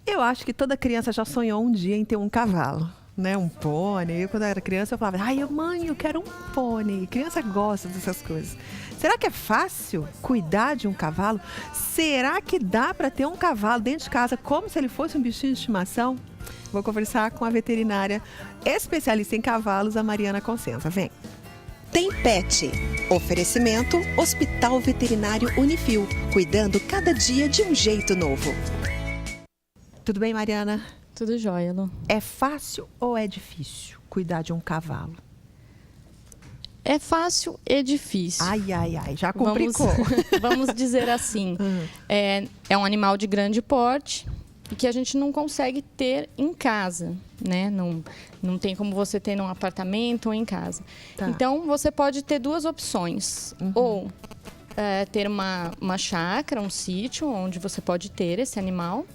Eu acho que toda criança já sonhou um dia em ter um cavalo, né? Um pônei. Eu, quando eu era criança, eu falava, mãe, eu quero um pônei. Criança gosta dessas coisas. Será que é fácil cuidar de um cavalo? Será que dá para ter um cavalo dentro de casa como se ele fosse um bichinho de estimação? Vou conversar com a veterinária especialista em cavalos, a Mariana Consenza. Vem. Tem Pet. Oferecimento Hospital Veterinário Unifil. Cuidando cada dia de um jeito novo. Tudo bem, Mariana? Tudo jóia, Lu. É fácil ou é difícil cuidar de um cavalo? É fácil e difícil. Ai, já complicou. Vamos dizer assim. É um animal de grande porte e que a gente não consegue ter em casa, né? Não tem como você ter num apartamento ou em casa. Tá. Então, você pode ter duas opções. Ou ter uma chácara, um sítio onde você pode ter esse animal,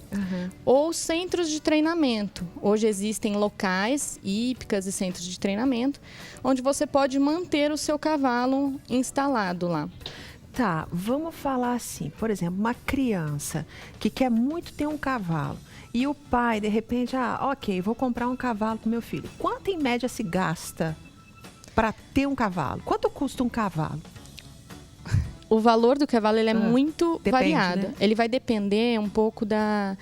ou centros de treinamento. Hoje existem locais, hípicas e centros de treinamento, onde você pode manter o seu cavalo instalado lá. Tá, vamos falar assim, por exemplo, uma criança que quer muito ter um cavalo e o pai, de repente, ok, vou comprar um cavalo para o meu filho. Quanto em média se gasta para ter um cavalo? Quanto custa um cavalo? O valor do cavalo ele é muito Depende, variado. né? Ele vai depender um pouco da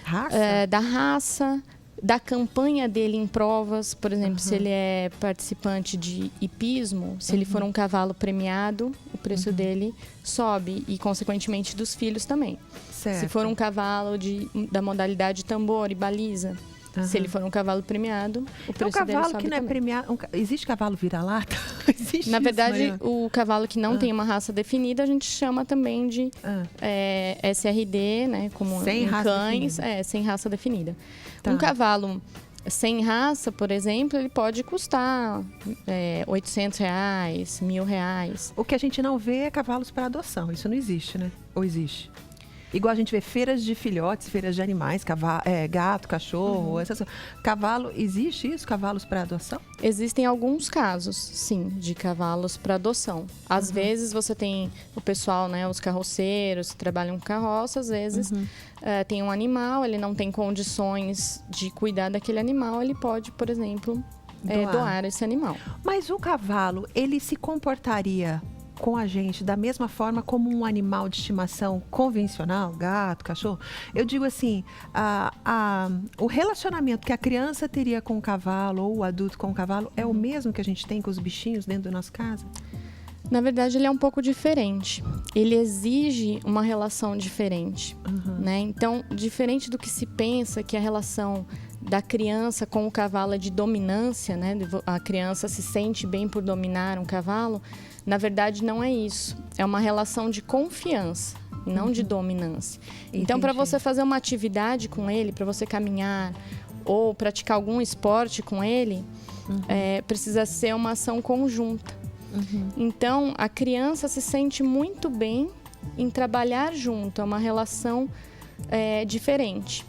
raça, da campanha dele em provas. Por exemplo, se ele é participante de hipismo, se ele for um cavalo premiado, o preço dele sobe e, consequentemente, dos filhos também. Certo. Se for um cavalo da modalidade tambor e baliza, se ele for um cavalo premiado, o preço dele cavalo sobe que não é também. premiado. Existe cavalo vira-lata? Existe Na isso, verdade, Mariana? o cavalo que não tem uma raça definida, a gente chama também de SRD, né? Como Sem em raça cães, definida. Sem raça definida. Tá. Um cavalo sem raça, por exemplo, ele pode custar R$800, R$1.000. O que a gente não vê é cavalos para adoção. Isso não existe, né? Ou existe? Igual a gente vê feiras de filhotes, feiras de animais, gato, cachorro, essas coisas. Cavalo, existe isso? Cavalos para adoção? Existem alguns casos, sim, de cavalos para adoção. Às vezes você tem o pessoal, né, os carroceiros que trabalham com carroça, às vezes tem um animal, ele não tem condições de cuidar daquele animal, ele pode, por exemplo, doar esse animal. Mas o cavalo, ele se comportaria com a gente da mesma forma como um animal de estimação convencional, gato, cachorro? Eu digo assim, o relacionamento que a criança teria com o cavalo ou o adulto com o cavalo é o mesmo que a gente tem com os bichinhos dentro da nossa casa? Na verdade, ele é um pouco diferente. Ele exige uma relação diferente, né? Então, diferente do que se pensa que a relação da criança com o cavalo é de dominância, né? A criança se sente bem por dominar um cavalo. Na verdade, não é isso. É uma relação de confiança e não de dominância. Então, para você fazer uma atividade com ele, para você caminhar ou praticar algum esporte com ele, precisa ser uma ação conjunta. Então, a criança se sente muito bem em trabalhar junto. É uma relação diferente.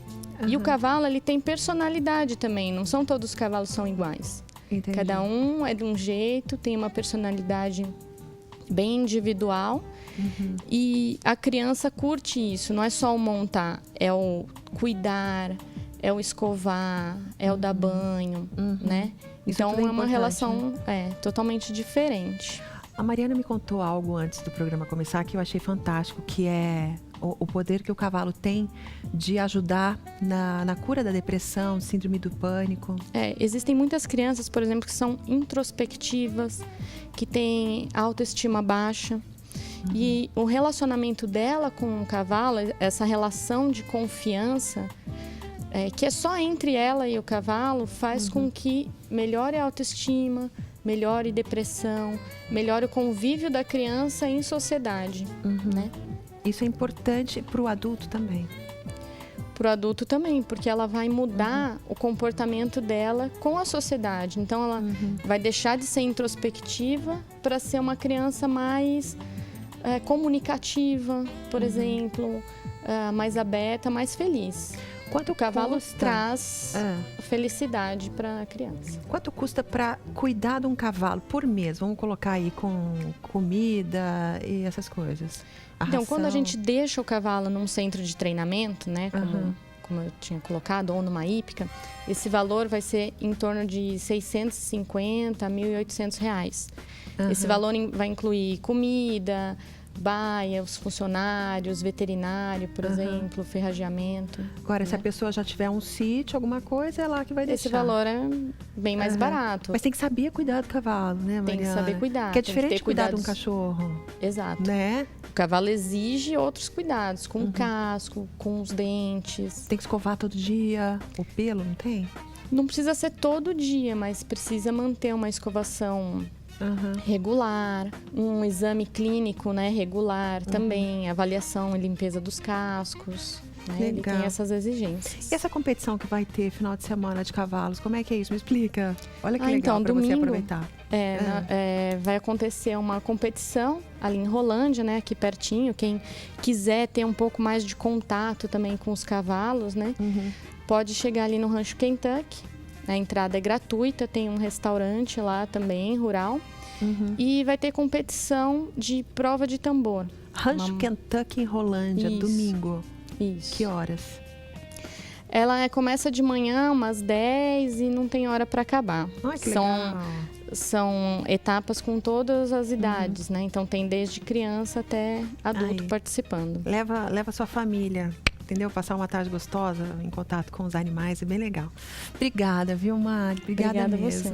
E o cavalo, ele tem personalidade também. Não são todos os cavalos são iguais. Entendi. Cada um é de um jeito, tem uma personalidade bem individual. E a criança curte isso. Não é só o montar, é o cuidar, é o escovar, é o dar banho, né? Isso Então, tudo é é uma importante, relação totalmente diferente. A Mariana me contou algo antes do programa começar que eu achei fantástico, que é o poder que o cavalo tem de ajudar na cura da depressão, síndrome do pânico. Existem muitas crianças, por exemplo, que são introspectivas, que têm autoestima baixa. E o relacionamento dela com o cavalo, essa relação de confiança, que é só entre ela e o cavalo, faz com que melhore a autoestima, melhore depressão, melhore o convívio da criança em sociedade, né? Isso é importante para o adulto também. Para o adulto também, porque ela vai mudar o comportamento dela com a sociedade. Então, ela vai deixar de ser introspectiva para ser uma criança mais comunicativa, por exemplo, mais aberta, mais feliz. Quanto O cavalo custa? traz felicidade para a criança. Quanto custa para cuidar de um cavalo por mês? Vamos colocar aí com comida e essas coisas. Então, quando a gente deixa o cavalo num centro de treinamento, né, como como eu tinha colocado, ou numa hípica, esse valor vai ser em torno de R$650 a R$1.800. Esse valor vai incluir comida, baia, os funcionários, veterinário, por exemplo, ferrageamento. Agora, se a pessoa já tiver um sítio, alguma coisa, é lá que vai deixar. Esse valor é bem mais barato. Mas tem que saber cuidar do cavalo, né, Mariana? Tem que saber cuidar. Que é diferente tem de cuidar de um cachorro. Exato. Né? O cavalo exige outros cuidados, com o casco, com os dentes. Tem que escovar todo dia o pelo, não tem? Não precisa ser todo dia, mas precisa manter uma escovação regular, um exame clínico, né, regular também, avaliação e limpeza dos cascos. Né? Ele tem essas exigências. E essa competição que vai ter final de semana de cavalos, como é que é isso? Me explica. Olha que legal então, para você domingo, aproveitar. Vai acontecer uma competição ali em Rolândia, né, aqui pertinho. Quem quiser ter um pouco mais de contato também com os cavalos, né, pode chegar ali no Rancho Kentucky. A entrada é gratuita, tem um restaurante lá também, rural. E vai ter competição de prova de tambor. Rancho Kentucky em Rolândia, domingo. Isso. Que horas? Ela começa de manhã, umas 10 e não tem hora para acabar. Ai, que legal. São etapas com todas as idades, né? Então tem desde criança até adulto participando. Leva sua família, entendeu? Passar uma tarde gostosa em contato com os animais, é bem legal. Obrigada, viu, Mari? Obrigada mesmo. A você.